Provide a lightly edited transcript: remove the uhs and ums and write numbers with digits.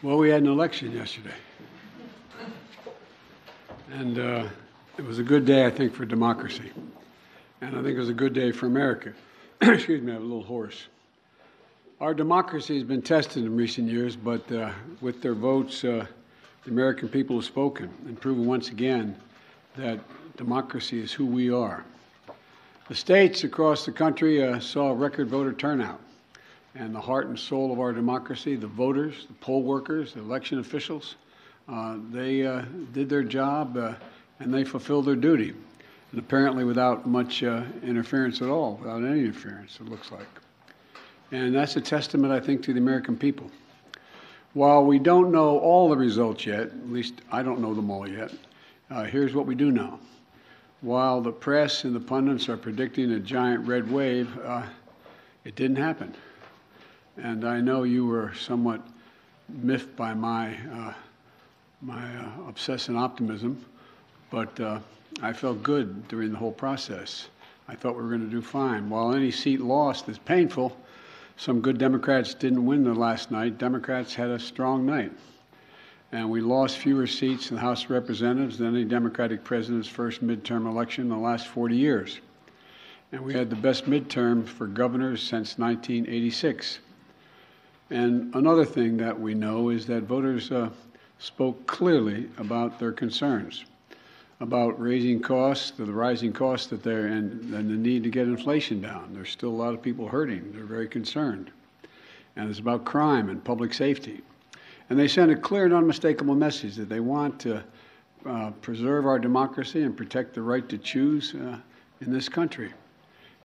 Well, we had an election yesterday, and it was a good day, I think, for democracy, and I think it was a good day for America. Excuse me, I'm a little hoarse. Our democracy has been tested in recent years, but with their votes, the American people have spoken and proven once again that democracy is who we are. The states across the country saw record voter turnout. And the heart and soul of our democracy, the voters, the poll workers, the election officials, they did their job and they fulfilled their duty, and apparently without much interference at all, without any interference, it looks like. And that's a testament, I think, to the American people. While we don't know all the results yet, at least I don't know them all yet, here's what we do know. While the press and the pundits are predicting a giant red wave, it didn't happen. And I know you were somewhat miffed by my obsessive optimism, but I felt good during the whole process. I thought we were going to do fine. While any seat lost is painful, some good Democrats didn't win the last night. Democrats had a strong night. And we lost fewer seats in the House of Representatives than any Democratic president's first midterm election in the last 40 years. And we had the best midterm for governors since 1986. And another thing that we know is that voters spoke clearly about their concerns, about raising costs, the rising costs that they're in, and the need to get inflation down. There's still a lot of people hurting. They're very concerned. And it's about crime and public safety. And they sent a clear and unmistakable message that they want to preserve our democracy and protect the right to choose in this country.